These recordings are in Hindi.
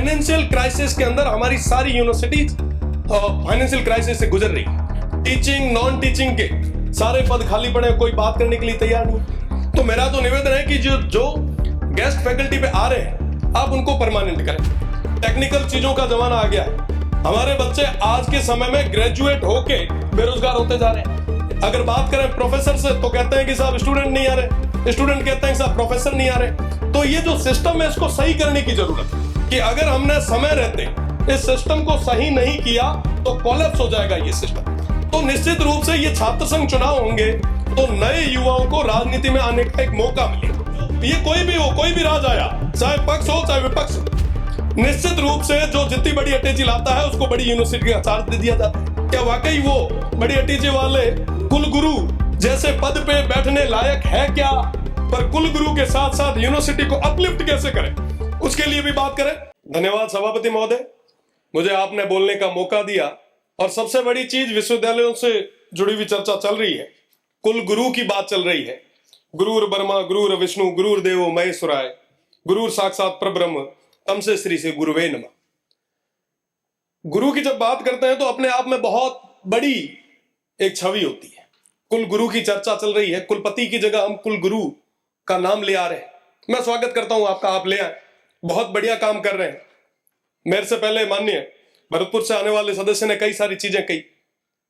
फाइनेंशियल क्राइसिस के अंदर हमारी सारी यूनिवर्सिटीज फाइनेंशियल क्राइसिस से गुजर रही है। टीचिंग नॉन टीचिंग के सारे पद खाली पड़े, कोई बात करने के लिए तैयार नहीं। तो मेरा तो निवेदन है कि जो गेस्ट फैकल्टी पे आ रहे हैं आप उनको परमानेंट करें। टेक्निकल चीजों का जमाना आ गया है। हमारे बच्चे आज के समय में ग्रेजुएट होके बेरोजगार होते जा रहे हैं। अगर बात करें प्रोफेसर से तो कहते हैं कि साहब स्टूडेंट नहीं आ रहे, स्टूडेंट कहते हैं साहब प्रोफेसर नहीं आ रहे। तो ये जो सिस्टम है इसको सही करने की जरूरत है कि अगर हमने समय रहते इस सिस्टम को सही नहीं किया तो कोलैप्स हो जाएगा ये सिस्टम। तो निश्चित रूप से ये छात्र संघ चुनाव होंगे तो नए युवाओं को राजनीति में आने का एक मौका मिलेगा। ये कोई भी हो, कोई भी राज आया, चाहे पक्ष हो चाहे विपक्ष हो, निश्चित रूप से जो जितनी बड़ी अटैची लाता है उसको बड़ी यूनिवर्सिटी का चार्ज दे दिया जाता है। क्या वाकई वो बड़ी अटैची वाले कुलगुरु जैसे पद पे बैठने लायक है क्या? पर कुलगुरु के साथ साथ यूनिवर्सिटी को अपलिफ्ट कैसे करें उसके लिए भी बात करें। धन्यवाद सभापति महोदय, मुझे आपने बोलने का मौका दिया। और सबसे बड़ी चीज, विश्वविद्यालयों से जुड़ी हुई चर्चा चल रही है, कुल गुरु की बात चल रही है। गुरुर ब्रह्मा गुरुर विष्णु गुरुर देवो महेश्वराय गुरुर साक्षात परब्रह्म तमसे श्री से गुरुवे नमः। गुरु की जब बात करते हैं तो अपने आप में बहुत बड़ी एक छवि होती है। कुल गुरु की चर्चा चल रही है, कुलपति की जगह हम कुल गुरु का नाम ले आ रहे हैं। मैं स्वागत करता हूं आपका, आप ले आए, बहुत बढ़िया काम कर रहे हैं। मेरे से पहले माननीय भरतपुर से आने वाले सदस्य ने कई सारी चीजें कही।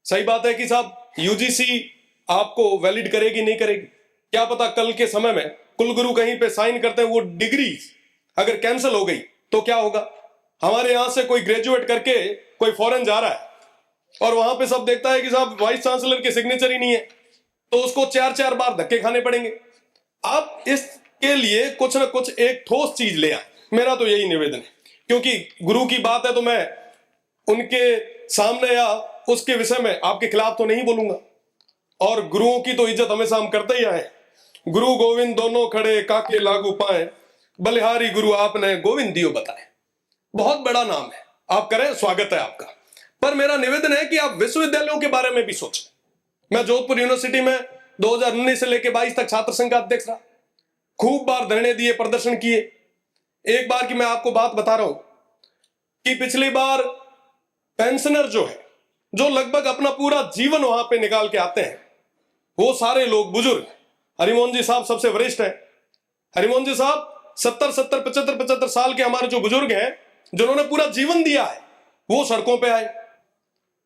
सही बात है कि साहब यूजीसी आपको वैलिड करेगी नहीं करेगी, क्या पता कल के समय में कुलगुरु कहीं पे साइन करते हैं, वो डिग्री अगर कैंसिल हो गई तो क्या होगा। हमारे यहां से कोई ग्रेजुएट करके कोई फॉरेन जा रहा है और वहां पे सब देखता है कि साहब वाइस चांसलर के सिग्नेचर ही नहीं है, तो उसको 4-4 बार धक्के खाने पड़ेंगे। आप इसके लिए कुछ ना कुछ एक ठोस चीज ले आए, मेरा तो यही निवेदन है। क्योंकि गुरु की बात है तो मैं उनके सामने या उसके विषय में आपके खिलाफ तो नहीं बोलूंगा। और गुरुओं की तो इज्जत हमेशा हम करते ही आए। गुरु गोविंद दोनों खड़े काके लागू पाए, बलिहारी गुरु आपने गोविंद दियो बताए। बहुत बड़ा नाम है, आप करें, स्वागत है आपका। पर मेरा निवेदन है कि आप विश्वविद्यालयों के बारे में भी सोचें। मैं जोधपुर यूनिवर्सिटी में 2019 से लेकर 22 तक छात्र संघ का अध्यक्ष रहा, खूब बार धरने दिए, प्रदर्शन किए। एक बार की मैं आपको बात बता रहा हूं कि पिछली बार पेंशनर जो है, जो लगभग अपना पूरा जीवन वहां पे निकाल के आते हैं, वो सारे लोग बुजुर्ग, हरिमोहन जी साहब सबसे वरिष्ठ हैं। हरिमोहन जी साहब 70-75 साल के हमारे जो बुजुर्ग हैं, जिन्होंने पूरा जीवन दिया है, वो सड़कों पे आए,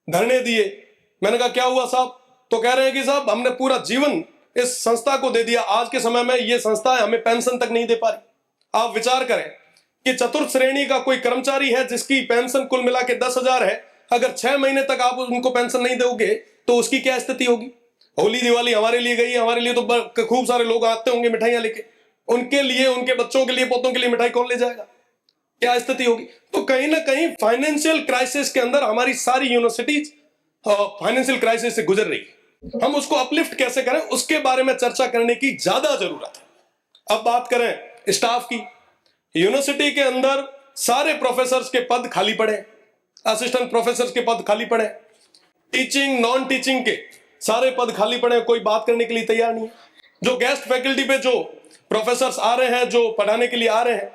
धरने दिए। मैंने कहा क्या हुआ साहब? तो कह रहे हैं कि साहब हमने पूरा जीवन इस संस्था को दे दिया, आज के समय में ये संस्था हमें पेंशन तक नहीं दे पा रही। आप विचार करें कि चतुर्थ श्रेणी का कोई कर्मचारी है जिसकी पेंशन कुल मिला के 10,000 है, अगर 6 महीने तक आप उनको पेंशन नहीं दोगे तो उसकी क्या स्थिति होगी। होली दिवाली हमारे लिए गई, हमारे लिए तो खूब सारे लोग आते होंगे मिठाइयां लेके, उनके लिए, उनके बच्चों के लिए, पोतों के लिए मिठाई कौन ले जाएगा? क्या स्थिति होगी। तो कहीं ना कहीं फाइनेंशियल क्राइसिस के अंदर हमारी सारी यूनिवर्सिटीज फाइनेंशियल क्राइसिस से गुजर रही है। हम उसको अपलिफ्ट कैसे करें उसके बारे में चर्चा करने की ज्यादा जरूरत है। अब बात करें स्टाफ की, यूनिवर्सिटी के अंदर सारे प्रोफेसर्स के पद खाली पड़े, असिस्टेंट प्रोफेसर के पद खाली पड़े, टीचिंग नॉन टीचिंग के सारे पद खाली पड़े, कोई बात करने के लिए तैयार नहीं। जो गेस्ट फैकल्टी पे जो प्रोफेसर्स आ रहे हैं, जो पढ़ाने के लिए आ रहे हैं,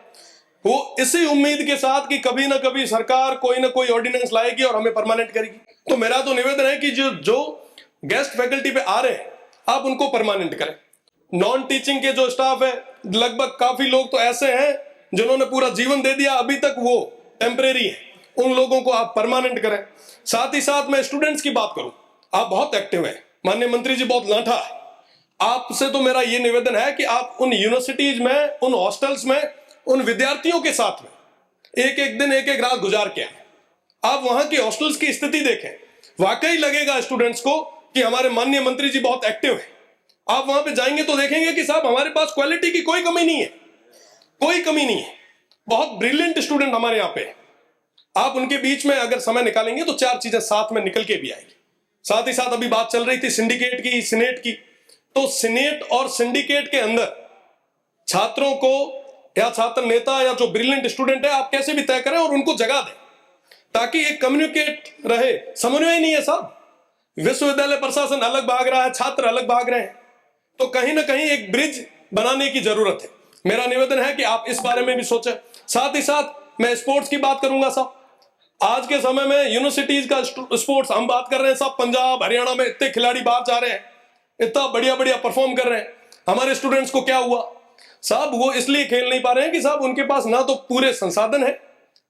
वो इसी उम्मीद के साथ कि कभी ना कभी सरकार कोई ना कोई ऑर्डिनेंस लाएगी और हमें परमानेंट करेगी। तो मेरा तो निवेदन है कि जो गेस्ट फैकल्टी पे आ रहे हैं आप उनको परमानेंट करें। नॉन टीचिंग के जो स्टाफ है, लगभग काफी लोग तो ऐसे हैं जिन्होंने पूरा जीवन दे दिया, अभी तक वो टेम्परेरी है, उन लोगों को आप परमानेंट करें। साथ ही साथ मैं स्टूडेंट्स की बात करूं, आप बहुत एक्टिव हैं, माननीय मंत्री जी बहुत लाठा है। आपसे तो मेरा ये निवेदन है कि आप उन यूनिवर्सिटीज में, उन हॉस्टल्स में, उन विद्यार्थियों के साथ में एक एक दिन, एक एक रात गुजार के आए। आप वहां की हॉस्टल्स की स्थिति देखें, वाकई लगेगा स्टूडेंट्स को कि हमारे माननीय मंत्री जी बहुत एक्टिव है। आप वहां पे जाएंगे तो देखेंगे कि साहब हमारे पास क्वालिटी की कोई कमी नहीं है, कोई कमी नहीं है। बहुत ब्रिलियंट स्टूडेंट हमारे यहाँ पे। आप उनके बीच में अगर समय निकालेंगे तो 4 चीजें साथ में निकल के भी आएगी। साथ ही साथ अभी बात चल रही थी सिंडिकेट की, सीनेट की, तो सीनेट और सिंडिकेट के अंदर छात्रों को या छात्र नेता या जो ब्रिलियंट स्टूडेंट है आप कैसे भी तय करें और उनको जगह दें, ताकि एक कम्युनिकेट रहे। समन्वय नहीं है साहब, विश्वविद्यालय प्रशासन अलग भाग रहा है, छात्र अलग भाग रहे हैं, तो कहीं ना कहीं एक ब्रिज बनाने की जरूरत है। मेरा निवेदन है कि आप इस बारे में भी सोचें। साथ ही साथ मैं स्पोर्ट्स की बात करूंगा साहब। आज के समय में यूनिवर्सिटीज का स्पोर्ट्स हम बात कर रहे हैं साहब, पंजाब हरियाणा में इतने खिलाड़ी बाहर जा रहे हैं, इतना बढ़िया बढ़िया परफॉर्म कर रहे हैं। हमारे स्टूडेंट्स को क्या हुआ साहब, वो इसलिए खेल नहीं पा रहे हैं कि साहब उनके पास ना तो पूरे संसाधन है,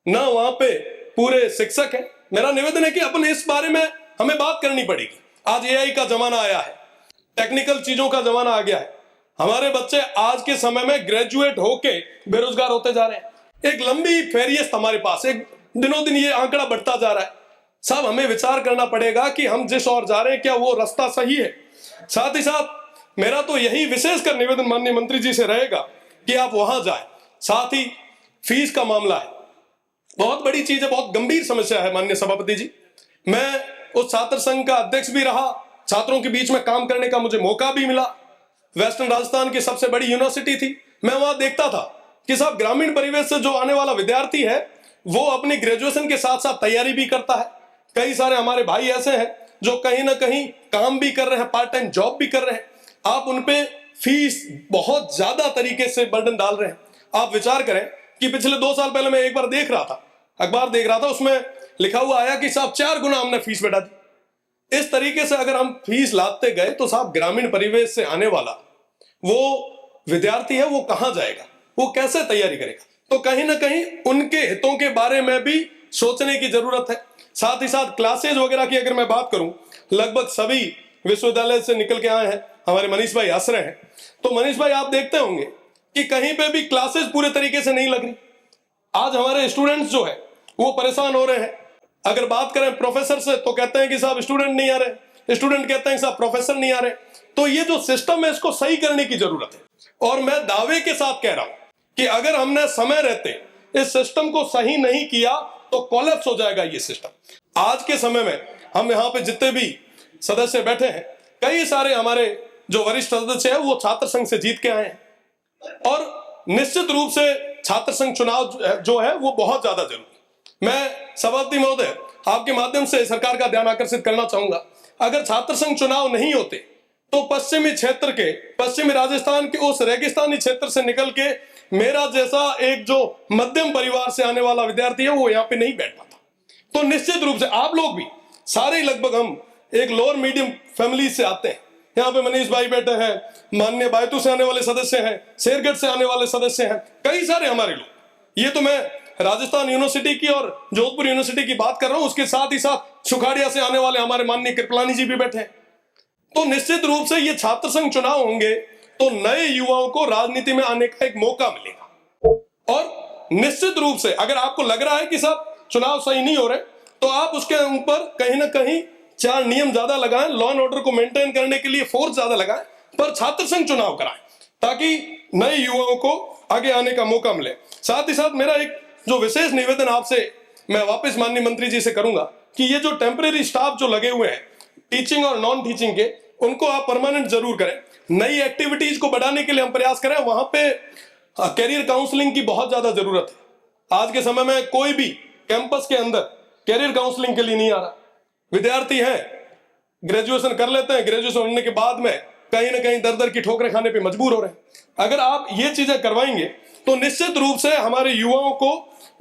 ना वहां पे पूरे शिक्षक है। मेरा निवेदन है कि अपन इस बारे में हमें बात करनी पड़ेगी। आज एआई का जमाना आया है, टेक्निकल चीजों का जमाना आ गया है। हमारे बच्चे आज के समय में ग्रेजुएट होके बेरोजगार होते जा रहे हैं। एक लंबी फेरियत हमारे पास, एक दिनों दिन ये आंकड़ा बढ़ता जा रहा है साहब। हमें विचार करना पड़ेगा कि हम जिस ओर जा रहे हैं क्या वो रास्ता सही है। साथ ही साथ मेरा तो यही विशेषकर निवेदन माननीय मंत्री जी से रहेगा कि आप वहां जाएं। साथ ही फीस का मामला है, बहुत बड़ी चीज है, बहुत गंभीर समस्या है माननीय सभापति जी। मैं उस छात्र संघ का अध्यक्ष भी रहा, छात्रों के बीच में काम करने का मुझे मौका भी मिला। वेस्टर्न राजस्थान की सबसे बड़ी यूनिवर्सिटी थी। मैं वहां देखता था कि साहब ग्रामीण परिवेश से जो आने वाला विद्यार्थी है वो अपनी ग्रेजुएशन के साथ साथ तैयारी भी करता है। कई सारे हमारे भाई ऐसे हैं जो कहीं ना कहीं काम भी कर रहे हैं, पार्ट टाइम जॉब भी कर रहे हैं। आप उनपे फीस बहुत ज्यादा तरीके से बर्डन डाल रहे हैं। आप विचार करें कि पिछले 2 साल पहले मैं एक बार देख रहा था, अखबार देख रहा था, उसमें लिखा हुआ आया कि साहब 4 गुना हमने फीस बढ़ा दी। इस तरीके से अगर हम फीस लाते गए तो साहब ग्रामीण परिवेश से आने वाला वो विद्यार्थी है वो कहां जाएगा, वो कैसे तैयारी करेगा। तो कहीं ना कहीं उनके हितों के बारे में भी सोचने की जरूरत है। साथ ही साथ क्लासेज वगैरह की अगर मैं बात करूं, लगभग सभी विश्वविद्यालय से निकल के आए हैं, हमारे मनीष भाई हंस रहे हैं। तो मनीष भाई आप देखते होंगे कि कहीं पे भी क्लासेज पूरे तरीके से नहीं लग रही। आज हमारे स्टूडेंट्स जो है वो परेशान हो रहे हैं। अगर बात करें प्रोफेसर से तो कहते हैं कि साहब स्टूडेंट नहीं आ रहे, स्टूडेंट कहते हैं कि साहब प्रोफेसर नहीं आ रहे। तो ये जो सिस्टम है इसको सही करने की जरूरत है। और मैं दावे के साथ कह रहा हूं कि अगर हमने समय रहते इस सिस्टम को सही नहीं किया तो कोलैप्स हो जाएगा ये सिस्टम। आज के समय में हम यहाँ पे जितने भी सदस्य बैठे हैं, कई सारे हमारे जो वरिष्ठ सदस्य हैं वो छात्र संघ से जीत के आए हैं और निश्चित रूप से छात्र संघ चुनाव जो है वो बहुत ज्यादा जरूरी। मैं सभापति महोदय आपके माध्यम से सरकार का ध्यान आकर्षित करना चाहूंगा, अगर छात्र संघ चुनाव नहीं होते तो पश्चिमी क्षेत्र के, पश्चिमी राजस्थान के उस रेगिस्तानी क्षेत्र से निकल के मेरा जैसा एक जो मध्यम परिवार से आने वाला विद्यार्थी है वो यहाँ पे नहीं बैठ पाता। तो निश्चित रूप से आप लोग भी सारे लगभग हम एक लोअर मीडियम फैमिली से आते हैं। यहाँ पे मनीष भाई बैठे हैं, माननीय बायतू से आने वाले सदस्य हैं, शेरगढ़ से आने वाले सदस्य हैं, कई सारे हमारे लोग। ये तो मैं राजस्थान यूनिवर्सिटी की और जोधपुर यूनिवर्सिटी की बात कर रहा हूं, उसके साथ ही साथ सुखाड़िया से आने वाले हमारे माननीय कृपलानी जी भी बैठे हैं। तो निश्चित रूप से ये छात्र संघ चुनाव होंगे तो नए युवाओं को राजनीति में आने का एक मौका मिलेगा। और निश्चित रूप से अगर आपको लग रहा है कि साहब चुनाव सही नहीं हो रहे तो आप उसके ऊपर कहीं ना कहीं 4 नियम ज्यादा लगाएं, लॉ एंड ऑर्डर को मेंटेन करने के लिए फोर्स ज्यादा लगाएं, पर छात्र संघ चुनाव कराएं ताकि नए युवाओं को आगे आने का मौका मिले। साथ ही साथ मेरा एक जो विशेष निवेदन आपसे मैं वापस माननीय मंत्री जी से करूंगा कि ये जो टेम्परेरी स्टाफ जो लगे हुए हैं टीचिंग और नॉन टीचिंग के, उनको आप परमानेंट जरूर करें। नई एक्टिविटीज को बढ़ाने के लिए हम प्रयास करें। वहां पे कैरियर काउंसलिंग की बहुत ज्यादा जरूरत है। आज के समय में कोई भी कैंपस के अंदर कैरियर काउंसलिंग के लिए नहीं आ रहा। विद्यार्थी हैं, ग्रेजुएशन कर लेते हैं, ग्रेजुएशन होने के बाद में कहीं ना कहीं दर दर की ठोकरें खाने पे मजबूर हो रहे हैं। अगर आप ये चीजें करवाएंगे तो निश्चित रूप से हमारे युवाओं को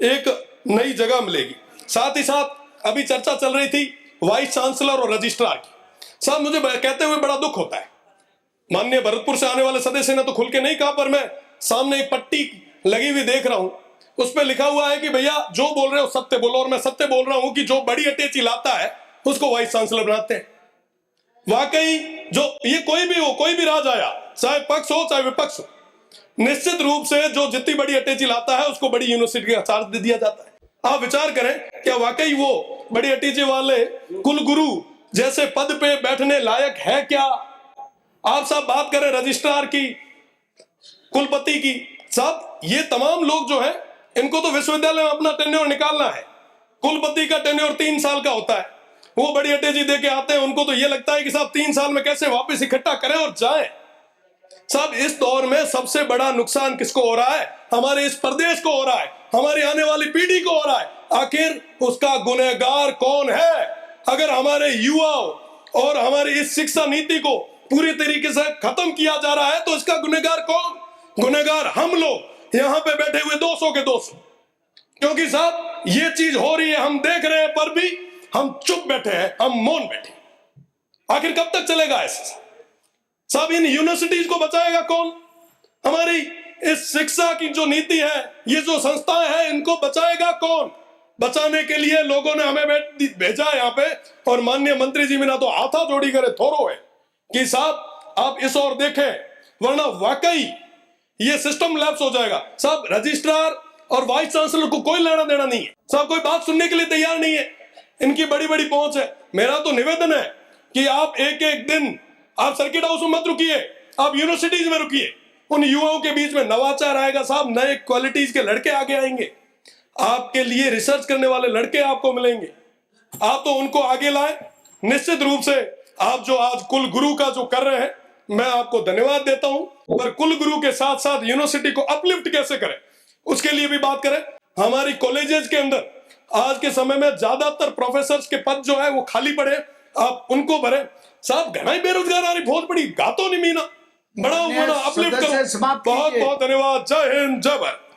एक नई जगह मिलेगी। साथ ही साथ अभी चर्चा चल रही थी वाइस चांसलर और रजिस्ट्रार की। साहब मुझे कहते हुए बड़ा दुख होता है, माननीय भरतपुर से आने वाले सदस्य ने तो खुल के नहीं कहा, पर मैं सामने एक पट्टी लगी हुई देख रहा हूं, उस पर लिखा हुआ है कि भैया जो बोल रहे हो सत्य बोलो। और मैं सत्य बोल रहा हूं कि जो बड़ी अटैची लाता है उसको वाइस चांसलर बनाते हैं। वाकई जो ये कोई भी हो, कोई भी राज आया, चाहे पक्ष हो चाहे विपक्ष हो, निश्चित रूप से जो जितनी बड़ी अटैची लाता है उसको बड़ी यूनिवर्सिटी का चार्ज दे दिया जाता है। आप विचार करें क्या वाकई वो बड़ी अटैची वाले कुलगुरु जैसे पद पे बैठने लायक है क्या? आप सब बात करें रजिस्ट्रार की, कुलपति की, साहब ये तमाम लोग जो हैं इनको तो विश्वविद्यालय में अपना टेन्योर निकालना है। कुलपति का टेन्योर 3 साल का होता है, वो बड़ी अटैची दे के आते हैं, उनको तो ये लगता है कि साहब 3 साल में कैसे वापस इकट्ठा करें और जाएं। साहब इस दौर में सबसे बड़ा नुकसान किसको हो रहा है? हमारे इस प्रदेश को हो रहा है, हमारी आने वाली पीढ़ी को हो रहा है। आखिर उसका गुनहगार कौन है? अगर हमारे युवाओं और हमारी इस शिक्षा नीति को पूरी तरीके से खत्म किया जा रहा है तो इसका गुनहगार कौन? गुनहगार हम लोग, यहां पे बैठे हुए 200 के 200। क्योंकि साहब ये चीज हो रही है, हम देख रहे हैं, पर भी हम चुप बैठे हैं, हम मौन बैठे। आखिर कब तक चलेगा ऐसा? साहब इन यूनिवर्सिटीज को बचाएगा कौन? हमारी इस शिक्षा की जो नीति है, ये जो संस्थाएं हैं, इनको बचाएगा कौन? बचाने के लिए लोगों ने हमें भेजा यहाँ पे, और माननीय मंत्री जी बिना तो हाथा जोड़ी करे थोरो है कि साहब आप इस ओर देखें, वरना वाकई ये सिस्टम लैप्स हो जाएगा। साहब रजिस्ट्रार और वाइस चांसलर को कोई लेना देना नहीं है, साहब कोई बात सुनने के लिए तैयार नहीं है, इनकी बड़ी बड़ी पहुंच है। मेरा तो निवेदन है कि आप एक एक दिन आप सर्किट हाउस में मत रुकिए, आप यूनिवर्सिटीज में रुकिए। उन युवाओं के बीच में नवाचार आएगा साहब, नए क्वालिटीज के लड़के आगे आएंगे, आपके लिए रिसर्च करने वाले लड़के आपको मिलेंगे, आप तो उनको आगे लाए। निश्चित रूप से आप जो आज कुल गुरु का जो कर रहे हैं, मैं आपको धन्यवाद देता हूं, पर कुल गुरु के साथ साथ यूनिवर्सिटी को अपलिफ्ट कैसे करें उसके लिए भी बात करें। हमारी कॉलेजेस के अंदर आज के समय में ज्यादातर प्रोफेसर्स के पद जो है वो खाली पड़े, आप उनको भरे। साहब घना ही बेरोजगार आ रही, बहुत बड़ी गातो नहीं मीना, बड़ा अपलिफ्ट करो। बहुत बहुत धन्यवाद। जय हिंद, जय भारत।